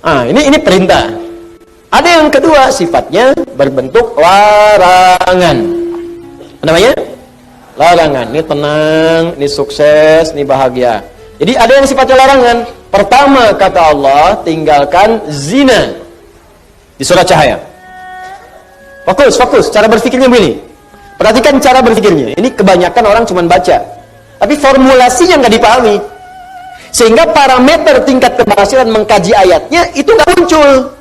Ini perintah. Ada yang kedua, sifatnya berbentuk larangan. Apa namanya? Larangan. Ini tenang, ini sukses, ini bahagia. Jadi ada yang sifatnya larangan. Pertama kata Allah, tinggalkan zina. Di surah Cahaya. Fokus. Cara berpikirnya begini. Perhatikan cara berpikirnya. Ini kebanyakan orang cuma baca. Tapi formulasinya nggak dipahami. Sehingga parameter tingkat keberhasilan mengkaji ayatnya itu nggak muncul.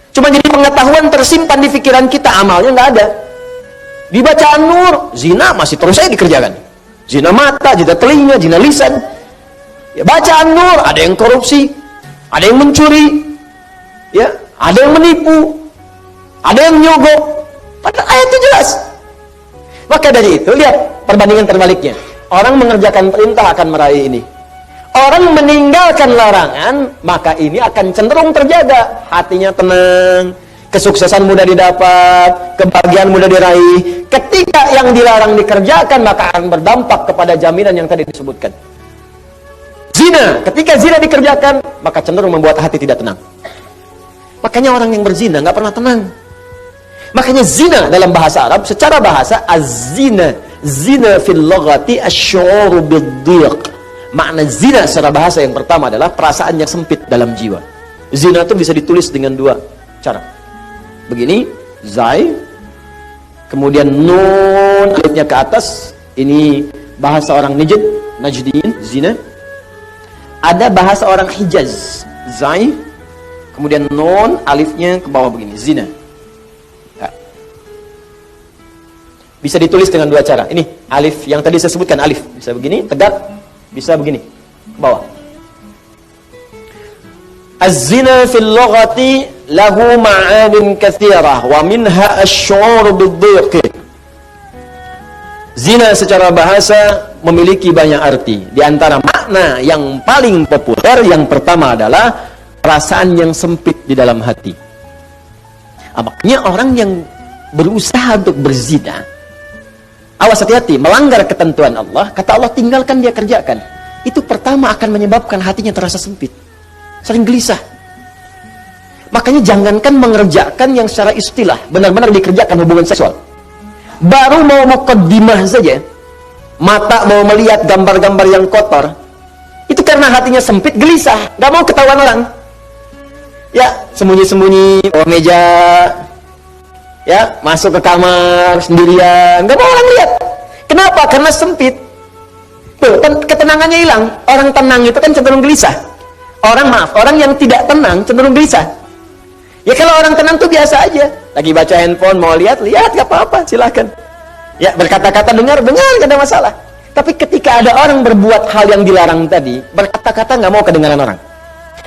Cuma jadi pengetahuan tersimpan di pikiran kita, amalnya nggak ada. Di bacaan Nur, zina masih terus saja dikerjakan. Zina mata, zina telinga, zina lisan. Ya, bacaan Nur, ada yang korupsi, ada yang mencuri, ya, ada yang menipu, ada yang nyogok. Padahal ayat itu jelas. Maka dari itu, lihat perbandingan terbaliknya. Orang mengerjakan perintah akan meraih ini. Orang meninggalkan larangan, maka ini akan cenderung terjaga. Hatinya tenang, kesuksesan mudah didapat, kebahagiaan mudah diraih. Ketika yang dilarang dikerjakan, maka akan berdampak kepada jaminan yang tadi disebutkan. Zina, ketika zina dikerjakan, maka cenderung membuat hati tidak tenang. Makanya orang yang berzina nggak pernah tenang. Makanya zina dalam bahasa Arab, secara bahasa, az-zina, zina fil lughati asy-syu'ur bid-dhiq. Makna zina secara bahasa yang pertama adalah perasaan yang sempit dalam jiwa. Zina itu bisa ditulis dengan dua cara. Begini, zai, kemudian nun, alifnya ke atas. Ini bahasa orang Najdin, zina. Ada bahasa orang Hijaz, zai, kemudian nun, alifnya ke bawah begini, zina. Ya. Bisa ditulis dengan dua cara. Ini alif yang tadi saya sebutkan, alif bisa begini, tegak. Bisa begini, ke bawah. Az-zina fil lughati lahu ma'anin katsirah wa minha asy-syu'ur bid-dhiq. Zina secara bahasa memiliki banyak arti. Di antara makna yang paling populer, yang pertama adalah perasaan yang sempit di dalam hati. Makanya orang yang berusaha untuk berzina, awas, hati-hati, melanggar ketentuan Allah, kata Allah tinggalkan, dia kerjakan. Itu pertama akan menyebabkan hatinya terasa sempit, sering gelisah. Makanya jangankan mengerjakan yang secara istilah, benar-benar dikerjakan hubungan seksual. Baru mau muqaddimah saja, mata mau melihat gambar-gambar yang kotor, itu karena hatinya sempit, gelisah, gak mau ketahuan orang. Ya, sembunyi-sembunyi, bawah meja, ya, masuk ke kamar sendirian, nggak mau orang lihat. Kenapa? Karena sempit. Tuh, ketenangannya hilang. Orang tenang itu kan cenderung gelisah. Orang yang tidak tenang cenderung gelisah. Ya kalau orang tenang tuh biasa aja. Lagi baca handphone, mau lihat, nggak apa-apa, silakan. Ya, berkata-kata, dengar, nggak ada masalah. Tapi ketika ada orang berbuat hal yang dilarang tadi, berkata-kata nggak mau kedengaran orang.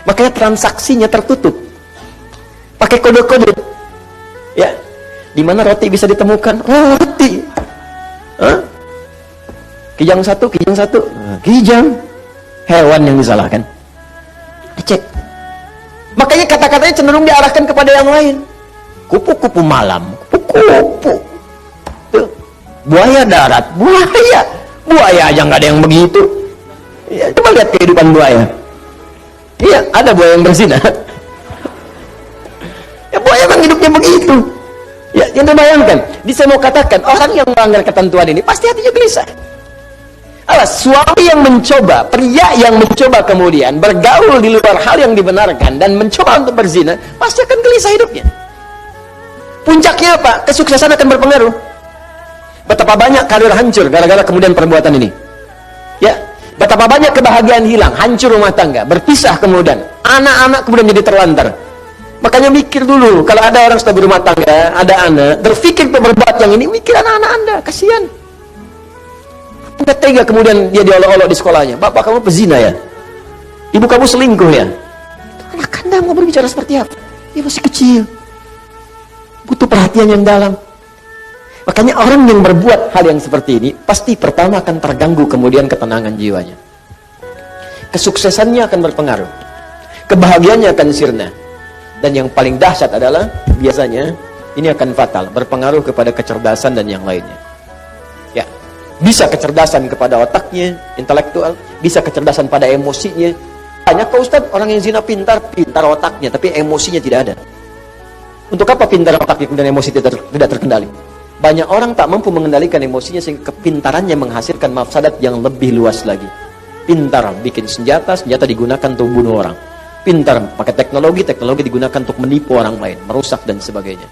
Makanya transaksinya tertutup. Pakai kode-kode. Ya. Di mana roti bisa ditemukan? Oh, roti. Hah? Kijang satu. Kijang. Hewan yang disalahkan. Cek. Makanya kata-katanya cenderung diarahkan kepada yang lain. Kupu-kupu malam. Kupu-kupu. Tuh. Buaya darat. Buaya aja nggak ada yang begitu. Ya, coba lihat kehidupan buaya. Iya, ada buaya yang berzina. Ya, buaya memang hidupnya begitu. Ya, yang terbayangkan. Saya mau katakan, orang yang melanggar ketentuan ini pasti hatinya gelisah. Suami yang mencoba, pria yang mencoba kemudian bergaul di luar hal yang dibenarkan dan mencoba untuk berzina, pasti akan gelisah hidupnya. Puncaknya apa? Kesuksesan akan berpengaruh. Betapa banyak karir hancur gara-gara kemudian perbuatan ini. Ya, betapa banyak kebahagiaan hilang, hancur rumah tangga, berpisah kemudian, anak-anak kemudian jadi terlantar. Makanya mikir dulu, kalau ada orang sudah berumah tangga, ada anak, berpikir untuk berbuat yang ini, mikir anak-anak Anda, kasihan. Enggak tega kemudian dia diolok-olok di sekolahnya. Bapak kamu pezina ya? Ibu kamu selingkuh ya? Anak Anda mau berbicara seperti apa? Dia masih kecil. Butuh perhatian yang dalam. Makanya orang yang berbuat hal yang seperti ini, pasti pertama akan terganggu kemudian ketenangan jiwanya. Kesuksesannya akan berpengaruh. Kebahagiaannya akan sirna. Dan yang paling dahsyat adalah biasanya ini akan fatal, berpengaruh kepada kecerdasan dan yang lainnya. Ya, bisa kecerdasan kepada otaknya, intelektual, bisa kecerdasan pada emosinya, Banyak kok Ustaz, orang yang zina pintar otaknya, tapi emosinya tidak ada. Untuk apa pintar otaknya dan emosi tidak terkendali? Banyak orang tak mampu mengendalikan emosinya sehingga kepintarannya menghasilkan mafsadat yang lebih luas lagi. Pintar bikin senjata digunakan untuk bunuh orang. Pintar pakai teknologi digunakan untuk menipu orang lain, merusak dan sebagainya.